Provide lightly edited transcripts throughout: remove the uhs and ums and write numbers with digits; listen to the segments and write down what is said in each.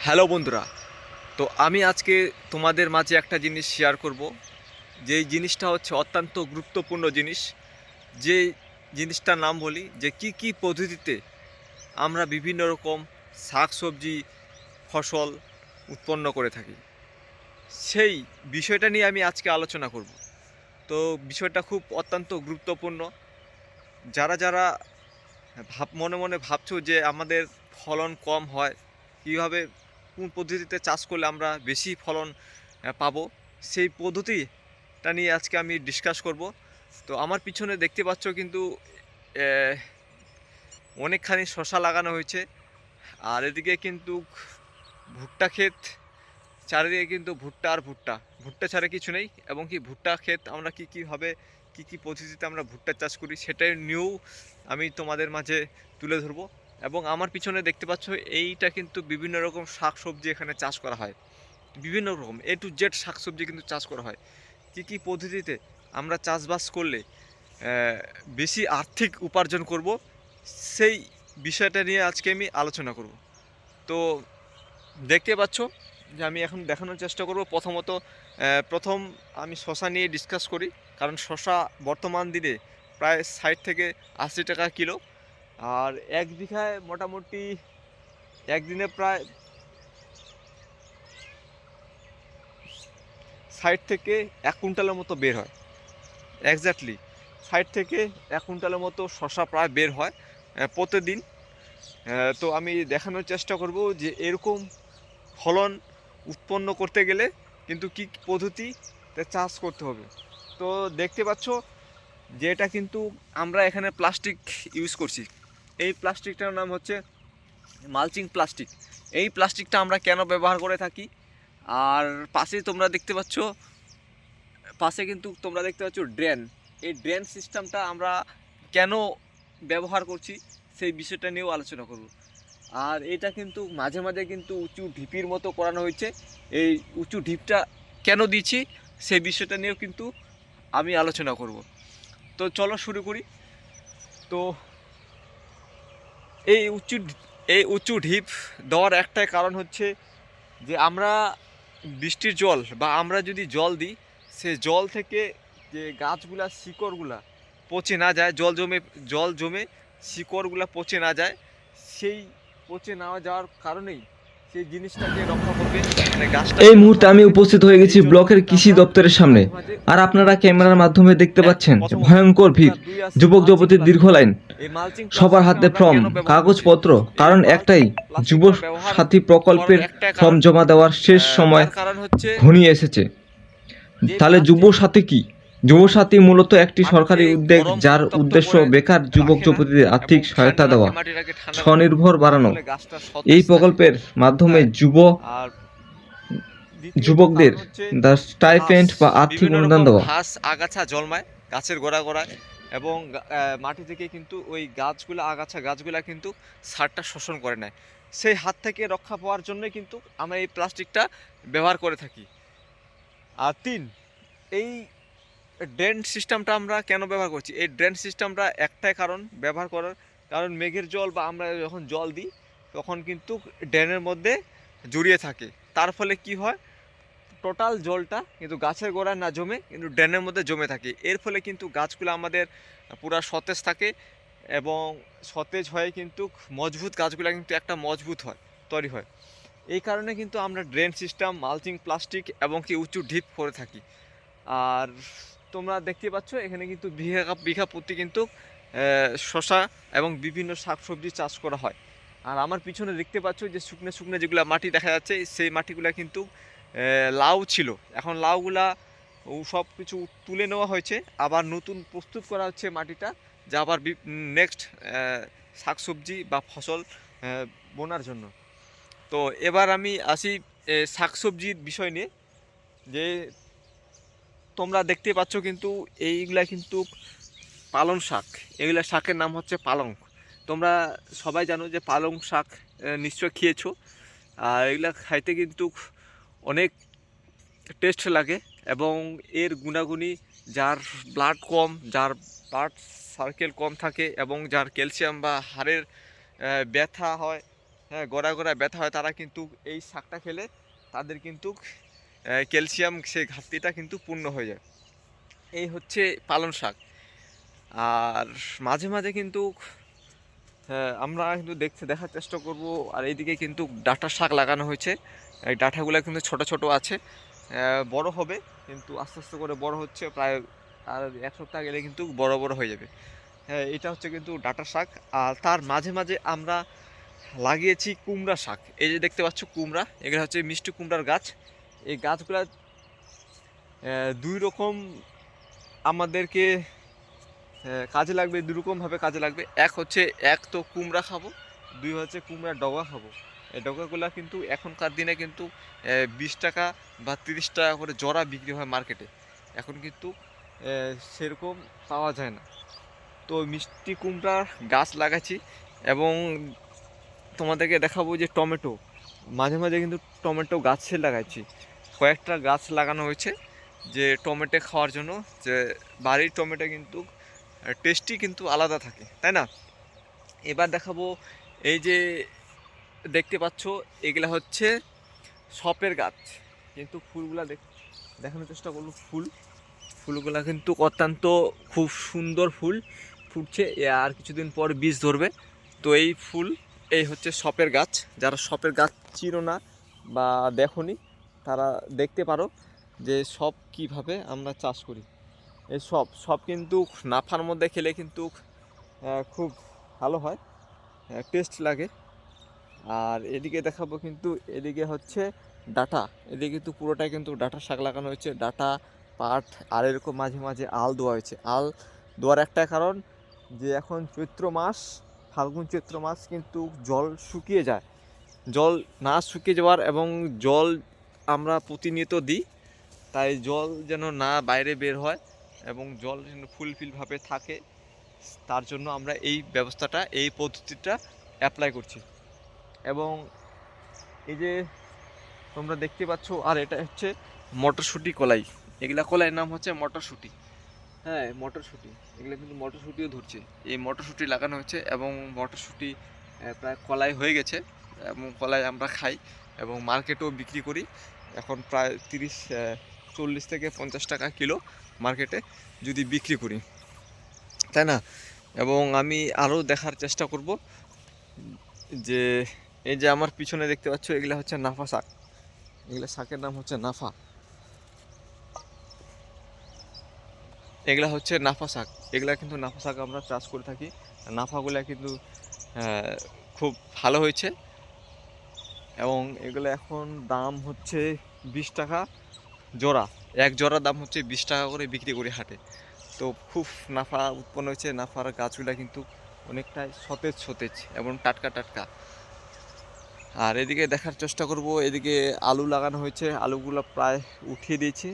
Hello বন্ধুরা, তো আমি আজকে তোমাদের মাঝে একটা জিনিস শেয়ার করব। যেই জিনিসটা হচ্ছে অত্যন্ত গুরুত্বপূর্ণ জিনিস। যে জিনিসটার নাম বলি যে কি কি পদ্ধতিতে আমরা বিভিন্ন রকম শাক সবজি ফসল উৎপন্ন করে থাকি, সেই বিষয়টা নিয়ে আমি আজকে আলোচনা করব। তো বিষয়টা খুব অত্যন্ত গুরুত্বপূর্ণ। যারা যারা মনে মনে ভাবছো যে আমাদের ফলন কম হয়, কীভাবে কোন পদ্ধতিতে চাষ করলে আমরা বেশি ফলন পাবো, সেই পদ্ধতিটা নিয়ে আজকে আমি ডিসকাস করব। তো আমার পিছনে দেখতে পাচ্ছ কিন্তু আহ, অনেকখানি শশা লাগানো হয়েছে। আর এদিকে কিন্তু ভুট্টা ক্ষেত, চারিদিকে কিন্তু ভুট্টা আর ভুট্টা, ভুট্টা ছাড়া কিছু নেই। এবং কি ভুট্টা ক্ষেত আমরা কীভাবে কী পদ্ধতিতে আমরা ভুট্টা চাষ করি সেটাই নিয়েও আমি তোমাদের মাঝে তুলে ধরবো। এবং আমার পিছনে দেখতে পাচ্ছ এইটা কিন্তু বিভিন্ন রকম শাক সবজি এখানে চাষ করা হয়। বিভিন্ন রকম A to Z শাক সবজি কিন্তু চাষ করা হয়। কী পদ্ধতিতে আমরা চাষবাস করলে বেশি আর্থিক উপার্জন করব, সেই বিষয়টা নিয়ে আজকে আমি আলোচনা করব। তো দেখতে পাচ্ছ যে আমি এখন দেখানোর চেষ্টা করব। প্রথম আমি শশা নিয়ে ডিসকাস করি, কারণ শশা বর্তমান দিনে প্রায় 60 থেকে 80 টাকা কিলো। আর এক বিঘায় মোটামুটি একদিনে প্রায় 60 থেকে 1 কুইন্টালের মতো বের হয়। এক্স্যাক্টলি 60 থেকে 1 কুইন্টালের মতো শশা প্রায় বের হয় প্রতিদিন। তো আমি দেখানোর চেষ্টা করব যে এরকম ফলন উৎপন্ন করতে গেলে কিন্তু কী পদ্ধতিতে চাষ করতে হবে। তো দেখতে পাচ্ছ যে এটা কিন্তু আমরা এখানে প্লাস্টিক ইউজ করছি। এই প্লাস্টিকটার নাম হচ্ছে মালচিং প্লাস্টিক। এই প্লাস্টিকটা আমরা কেন ব্যবহার করে থাকি? আর পাশে কিন্তু তোমরা দেখতে পাচ্ছ ড্রেন। এই ড্রেন সিস্টেমটা আমরা কেন ব্যবহার করছি সেই বিষয়টা নিয়েও আলোচনা করব। আর এটা কিন্তু মাঝে মাঝে কিন্তু উঁচু ঢিপির মতো করানো হয়েছে। এই উঁচু ঢিপটা কেন দিচ্ছি সেই বিষয়টা নিয়েও কিন্তু আমি আলোচনা করব। তো চলো শুরু করি। তো এই উঁচু এই উঁচু ঢিপ দেওয়ার একটাই কারণ হচ্ছে যে আমরা বৃষ্টির জল বা আমরা যদি জল দিই, সে জল থেকে যে গাছগুলা শিকড়গুলা পচে না যায়, জল জমে শিকড়গুলা পচে না যায়, সেই পচে না যাওয়ার কারণেই সেই জিনিসটাকে রক্ষা করবে, মানে গাছটাকে এই রক্ষা মুহূর্তে আমি করবে। উপস্থিত হয়ে গেছি এই জন্য ব্লকের কিন্তু কৃষি আমরা দপ্তরের সামনে। মাঝে মাঝে আর উঁচু আপনারা ঢিপ ক্যামেরার দিচ্ছি। মাধ্যমে দেখতে পাচ্ছেন যে প্রথমত ভয়ঙ্কর ভিড়। নাম্বার 2 আছে যুবক মালচিং যুবতীর দীর্ঘ প্লাস্টিক। লাইন, এই মালচিং সবার প্লাস্টিকটা হাতে আমরা ফর্ম, কেন ব্যবহার করছি? কাগজপত্র। এই কারণ মালচিং একটাই, যুব প্লাস্টিকটা ব্যবহার সাথী করার প্রকল্পের একটাই ফর্ম কারণ, জমা দেওয়ার শেষ সময় তার কারণ হচ্ছে ঘনিয়ে এসেছে। যে তাহলে যুব প্লাস্টিক সাথী কি? যুব সাথী মূলত একটি মাটিকে সরকারি উদ্যোগ গরম যার উত্তপ্ত উদ্দেশ্য করে বেকার যুবক রাখে না, যুবতীদের এবং আর্থিক ঠান্ডা সহায়তা রাখে, দেওয়া, মাটিটাকে ঠান্ডা রাখে। স্বনির্ভর যার বাড়ানো। ফলে গাছটা এই সতেজ থাকে। প্রকল্পের মাধ্যমে হ্যাঁ। আর দ্বিতীয়ত যুবকদের কারণ হচ্ছে দ্য ঘাস, স্টাইপেন্ড বা আর্থিক বিভিন্ন অনুদান রকম দেওয়া। ঘাস আগাছা জন্মায় গাছের গোড়ায়, এবং মাটি থেকে কিন্তু ওই আগাছা গাছগুলা কিন্তু সারটা শোষণ করে নেয়। সেই হাত থেকে রক্ষা পাওয়ার জন্যই কিন্তু আমরা এই প্লাস্টিকটা ব্যবহার করে থাকি। আর 3, এই ড্রেন সিস্টেমটা আমরা কেন ব্যবহার করছি? এই ড্রেন সিস্টেমটা একটাই কারণ ব্যবহার করার, কারণ মেঘের জল বা আমরা যখন জল দিই তখন কিন্তু ড্রেনের মধ্যে জড়িয়ে থাকে। তার ফলে কি হয়, টোটাল জলটা কিন্তু গাছের গোড়ায় না জমে কিন্তু ড্রেনের মধ্যে জমে থাকে। এর ফলে কিন্তু গাছগুলো আমাদের পুরা সতেজ থাকে, এবং সতেজ হয়ে কিন্তু মজবুত গাছগুলো কিন্তু একটা মজবুত তৈরি হয়। এই কারণে কিন্তু আমরা ড্রেন সিস্টেম, মালচিং প্লাস্টিক এবং কি উঁচু ঢিপ করে থাকি। আর তোমরা দেখতে পাচ্ছ এখানে কিন্তু বিঘা বিঘা প্রতি কিন্তু শশা এবং বিভিন্ন শাকসবজি চাষ করা হয়। আর আমার পিছনে দেখতে পাচ্ছ যে শুকনো শুকনো যেগুলো মাটি দেখা যাচ্ছে, সেই মাটিগুলো কিন্তু লাউ ছিল। এখন লাউগুলা সব কিছু তুলে নেওয়া হয়েছে, আবার নতুন প্রস্তুত করা হচ্ছে মাটিটা, যা আবার নেক্সট শাকসবজি বা ফসল বোনার জন্য। তো এবার আমি আসি শাকসবজির বিষয় নিয়ে। যে তোমরা দেখতে পাচ্ছ কিন্তু এইগুলা কিন্তু পালং শাক। এগুলা শাকের নাম হচ্ছে পালং। তোমরা সবাই জানো যে পালং শাক নিশ্চয় খেয়েছো। আর এগুলা খাইতে কিন্তু অনেক টেস্ট লাগে, এবং এর গুণাগুণী, যার ব্লাড কম, যার ব্লাড সার্কেল কম থাকে, এবং যার ক্যালসিয়াম বা হাড়ের ব্যথা হয়, হ্যাঁ, গোড়ায় গোড়ায় ব্যথা হয়, তারা কিন্তু এই শাকটা খেলে তাদের কিন্তু ক্যালসিয়াম সেই ঘাটতিটা কিন্তু পূর্ণ হয়ে যায়। এই হচ্ছে পালং শাক। আর মাঝে মাঝে কিন্তু আমরা কিন্তু দেখার চেষ্টা করব। আর এইদিকে কিন্তু ডাঁটার শাক লাগানো হয়েছে। এই ডাঁটাগুলো কিন্তু ছোট ছোট আছে, বড় হবে, কিন্তু আস্তে আস্তে করে বড় হচ্ছে, প্রায় আর এক সপ্তাহ গেলে কিন্তু বড় বড় হয়ে যাবে। হ্যাঁ, এটা হচ্ছে কিন্তু ডাঁটার শাক। আর তার মাঝে মাঝে আমরা লাগিয়েছি কুমড়া শাক। এই যে দেখতে পাচ্ছ কুমড়া, এগুলো হচ্ছে মিষ্টি কুমড়ার গাছ। এই গাছগুলা দুই রকম আমাদেরকে কাজে লাগবে, দুই রকমভাবে কাজে লাগবে। এক তো কুমড়া খাবো, দুই হচ্ছে কুমড়ার ডগা খাবো। এই ডগাগুলা কিন্তু এখনকার দিনে কিন্তু 20 টাকা বা 30 টাকা করে জোড়া বিক্রি হয় মার্কেটে। এখন কিন্তু সেরকম পাওয়া যায় না। তো মিষ্টি কুমড়ার গাছ লাগাচ্ছি। এবং তোমাদেরকে দেখাবো যে টমেটো, মাঝে মাঝে কিন্তু টমেটো গাছে লাগাচ্ছি। কয়েকটা গাছ লাগানো হয়েছে যে টমেটো খাওয়ার জন্য, যে বাড়ির টমেটো কিন্তু টেস্টি কিন্তু আলাদা থাকে, তাই না? এবার দেখাবো, এই যে দেখতে পাচ্ছ এগুলা হচ্ছে শপের গাছ, কিন্তু ফুলগুলা দেখানোর চেষ্টা করবো। ফুলগুলা কিন্তু অত্যন্ত খুব সুন্দর ফুল ফুটছে, আর কিছুদিন পর বীজ ধরবে। তো এই হচ্ছে শপের গাছ। যারা শপের গাছ চিনো না বা দেখোনি, তারা দেখতে পারো যে শপ কিভাবে আমরা চাষ করি। এই সব কিন্তু নাফার মধ্যে খেলে কিন্তু খুব ভালো হয়, টেস্ট লাগে। আর এদিকে দেখাবো কিন্তু, এদিকে হচ্ছে ডাঁটা। এদিকে কিন্তু পুরোটাই কিন্তু ডাঁটা শাক লাগানো হয়েছে, ডাঁটা, পাট। আর এরকম মাঝে মাঝে আল দেওয়া হয়েছে। আল দেওয়ার একটা কারণ, যে এখন চৈত্র মাস, ফাল্গুন চৈত্র মাস কিন্তু জল শুকিয়ে যায়। জল না শুকিয়ে যাওয়ার, এবং জল আমরা প্রতিনিয়ত দিই, তাই জল যেন না বাইরে বের হয় এবং জল যেন ফুলফিলভাবে থাকে, তার জন্য আমরা এই ব্যবস্থাটা, এই পদ্ধতিটা অ্যাপ্লাই করছি। এবং এই যে তোমরা দেখতে পাচ্ছ, আর এটা হচ্ছে মটরশুঁটি কলাই। এগুলা কলাইয়ের নাম হচ্ছে মটরশুঁটি। হ্যাঁ, মটরশুঁটি, এগুলো কিন্তু মটরশুঁটিও ধরছে। এই মটরশুঁটি লাগানো হচ্ছে, এবং মটরশুঁটি প্রায় কলাই হয়ে গেছে, এবং কলাই আমরা খাই এবং মার্কেটেও বিক্রি করি। এখন প্রায় 40 থেকে 50 টাকা কিলো মার্কেটে যদি বিক্রি করি, তাই না? এবং আমি আরও দেখার চেষ্টা করব যে এই যে আমার পিছনে দেখতে পাচ্ছ, এগুলা হচ্ছে নাফা শাক। এগুলা শাকের নাম হচ্ছে নাফা। এগুলা হচ্ছে নাফা শাক। এগুলা কিন্তু নাফা শাক আমরা চাষ করে থাকি। নাফাগুলা কিন্তু খুব ভালো হয়েছে, এবং এগুলো এখন দাম হচ্ছে 20 টাকা জোড়া। এক জোড়া দাম হচ্ছে 20 টাকা করে বিক্রি করি হাটে। তো খুব নাফা উৎপন্ন হয়েছে। নাফার গাছগুলা কিন্তু অনেকটাই সতেজ সতেজ এবং টাটকা টাটকা। আর এদিকে দেখার চেষ্টা করব, এদিকে আলু লাগানো হয়েছে, আলুগুলো প্রায় উঠিয়ে দিয়েছি।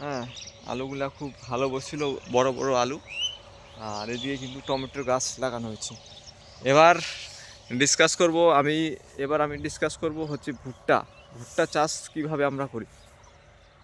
হ্যাঁ, আলুগুলা খুব ভালো বসছিল, বড় বড় আলু। আর এদিকে কিন্তু টমেটোর গাছ লাগানো হয়েছে। এবার আমি ডিসকাস করব হচ্ছে ভুট্টা চাষ কিভাবে আমরা করি,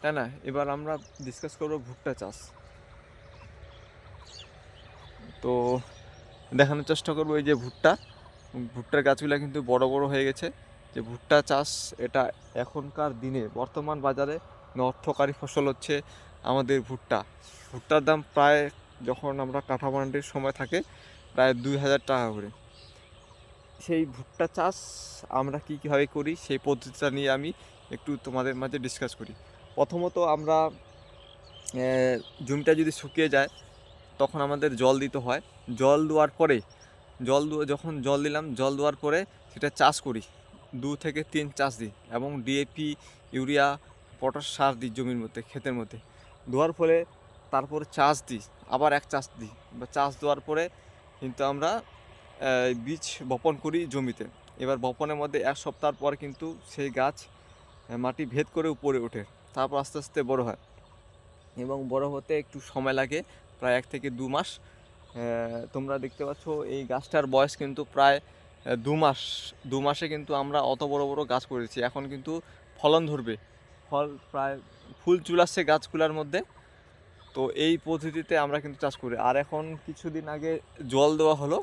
তাই না? এবার আমরা ডিসকাস করব ভুট্টা চাষ। তো দেখানোর চেষ্টা করব, এই যে ভুট্টার গাছগুলো কিন্তু বড় বড় হয়ে গেছে। যে ভুট্টা চাষ, এটা এখনকার দিনে বর্তমান বাজারে অর্থকারী ফসল হচ্ছে আমাদের ভুট্টার দাম প্রায়, যখন আমরা কাঠামান্ডির সময় থাকে, প্রায় 2000 টাকা করে। সেই ভুট্টা চাষ আমরা কীভাবে করি, সেই পদ্ধতিটা নিয়ে আমি একটু তোমাদের মাঝে ডিসকাস করি। প্রথমত আমরা জমিটা যদি শুকিয়ে যায়, তখন আমাদের জল দিতে হয়। জল দেওয়ার পরে, যখন জল দেওয়ার পরে সেটা চাষ করি, 2 থেকে 3 চাষ দিই, এবং ডিএপি, ইউরিয়া, পটাশ সার দিই জমির মধ্যে, ক্ষেতের মধ্যে। দেওয়ার ফলে তারপরে চাষ দিই, আবার এক চাষ দিই, বা চাষ দেওয়ার পরে কিন্তু আমরা বীজ বপন করি জমিতে। এবার বপনের মধ্যে 1 সপ্তাহ পর কিন্তু সেই গাছ মাটি ভেদ করে উপরে ওঠে, তারপর আস্তে আস্তে বড় হয়, এবং বড় হতে একটু সময় লাগে, প্রায় 1 থেকে 2 মাস। তোমরা দেখতে পাচ্ছ এই গাছটার বয়স কিন্তু প্রায় 2 মাস। 2 মাসে কিন্তু আমরা অত বড় বড় গাছ করেছি। এখন কিন্তু ফলন ধরবে, প্রায় ফুল চুলাচ্ছে গাছগুলোর মধ্যে। তো এই পদ্ধতিতে আমরা কিন্তু চাষ করি। আর এখন কিছুদিন আগে জল দেওয়া হলো,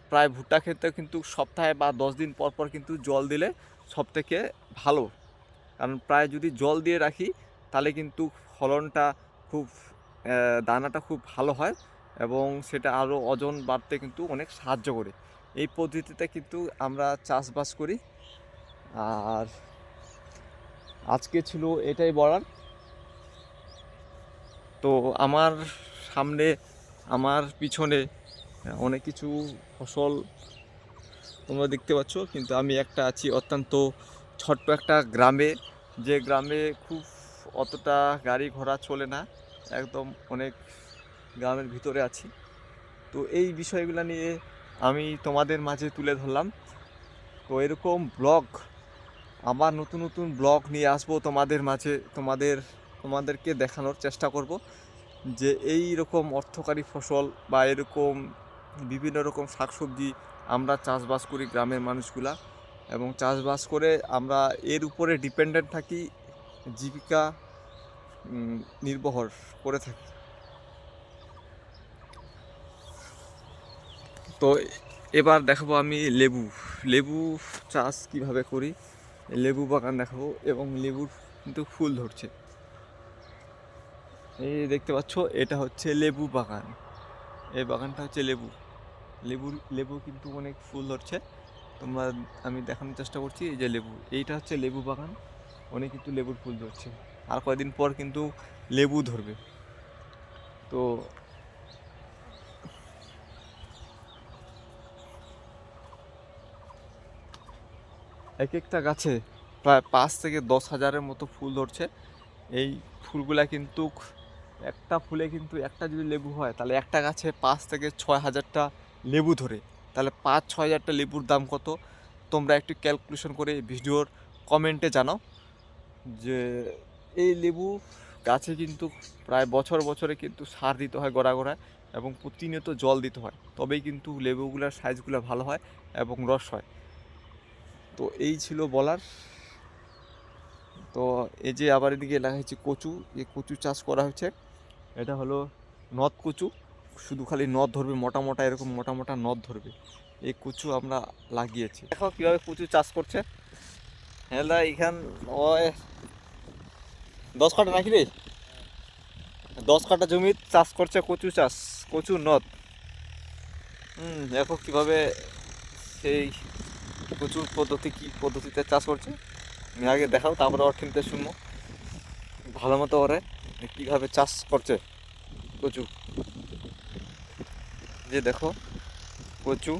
প্রায় ভুট্টা ক্ষেত্রে কিন্তু সপ্তাহে বা 10 দিন পর পর কিন্তু জল দিলে সবথেকে ভালো। কারণ প্রায় যদি জল দিয়ে রাখি তাহলে কিন্তু ফলনটা খুব দানাটা খুব ভালো হয় এবং সেটা আরও ওজন বাড়তে কিন্তু অনেক সাহায্য করে। এই পদ্ধতিতে কিন্তু আমরা চাষবাস করি। আর আজকে ছিল এটাই বলার। তো আমার সামনে আমার পিছনে অনেক কিছু ফসল তোমরা দেখতে পাচ্ছ, কিন্তু আমি একটা আছি অত্যন্ত ছোট্ট একটা গ্রামে, যে গ্রামে খুব অতটা গাড়ি ঘোড়া চলে না, একদম অনেক গ্রামের ভিতরে আছি। তো এই বিষয়গুলো নিয়ে আমি তোমাদের মাঝে তুলে ধরলাম। তো এরকম ব্লগ, আবার নতুন নতুন ব্লগ নিয়ে আসবো তোমাদের মাঝে, তোমাদেরকে দেখানোর চেষ্টা করব যে এই রকম অর্থকারী ফসল বা এরকম বিভিন্ন রকম শাকসবজি আমরা চাষবাস করি গ্রামের মানুষগুলা, এবং চাষবাস করে আমরা এর উপরে ডিপেন্ডেন্ট থাকি, জীবিকা নির্বাহ করে থাকি। তো এবার দেখাবো আমি লেবু চাষ কিভাবে করি, লেবু বাগান দেখাবো, এবং লেবুর কিন্তু ফুল ধরছে। এই দেখতে পাচ্ছ, এটা হচ্ছে লেবু বাগান। এই বাগানটা হচ্ছে লেবু কিন্তু অনেক ফুল ধরছে। আমি দেখানোর চেষ্টা করছি। এই যে এইটা হচ্ছে লেবু বাগান, অনেক কিন্তু লেবুর ফুল ধরছে। আর কয়েকদিন পর কিন্তু লেবু ধরবে। তো এক একটা গাছে প্রায় 5 থেকে 10 হাজারের মতো ফুল ধরছে। এই ফুলগুলা কিন্তু একটা ফুলে কিন্তু একটা যদি লেবু হয় তাহলে একটা গাছে 5 থেকে 6 হাজারটা লেবু ধরে। তাহলে 5-6 হাজারটা লেবুর দাম কত? তোমরা একটু ক্যালকুলেশন করে ভিডিওর কমেন্টে জানাও। যে এই লেবু গাছে কিন্তু প্রায় বছরে কিন্তু সার দিতে হয় গোড়ায়, এবং প্রতিনিয়ত জল দিতে হয়, তবেই কিন্তু লেবুগুলোর সাইজগুলো ভালো হয় এবং রস হয়। তো এই ছিল বলার। তো এই যে আবার এদিকে লাগা হয়েছে কচু, এই কচু চাষ করা হয়েছে। এটা হলো নদ কচু, শুধু খালি নদ ধরবে, মোটা এরকম মোটা নদ ধরবে। এই কচু আমরা লাগিয়েছি। দেখো কীভাবে কচু চাষ করছে। হ্যাঁ দা, এখান ওই 10 কাঠা নাকি রে, 10 কাঠা জমি চাষ করছে কচু চাষ, কচু নদ। দেখো কীভাবে সেই কচুর কি পদ্ধতিতে চাষ করছে। আমি আগে দেখাও, তারপরে ওর ঠিনতে শুনবো ভালো মতো ওরে কীভাবে চাষ করছে কচু। যে দেখো কচু,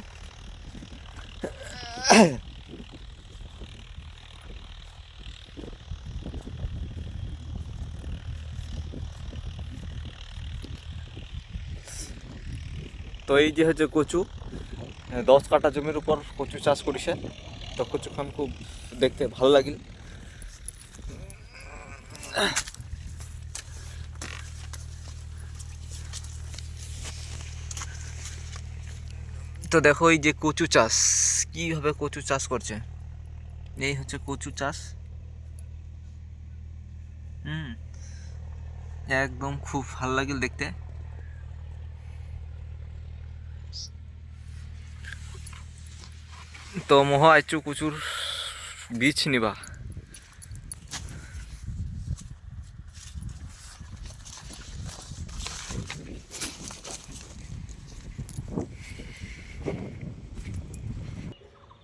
তো এই যে হচ্ছে কচু, 10 কাঠা জমির উপর কচু চাষ করিছে। তো কচুখান খুব দেখতে ভালো লাগিল। তো দেখো এই যে কচু চাষ, কিভাবে কচু চাষ করছে। এই হচ্ছে কচু চাষ। একদম খুব ভালো লাগিল দেখতে। তো মোহ আইচু কচুর বীজ নিবা।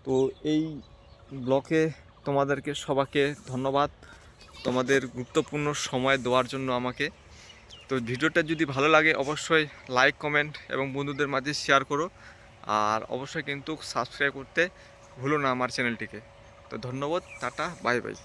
তো এই ব্লকে তোমাদেরকে সবাইকে ধন্যবাদ, তোমাদের গুরুত্বপূর্ণ সময় দেওয়ার জন্য আমাকে। তো ভিডিওটা যদি ভালো লাগে অবশ্যই লাইক, কমেন্ট এবং বন্ধুদের মাঝে শেয়ার করো। আর অবশ্যই কিন্তু সাবস্ক্রাইব করতে ভুলো না আমার চ্যানেলটিকে। তো ধন্যবাদ, টাটা, বাই বাই।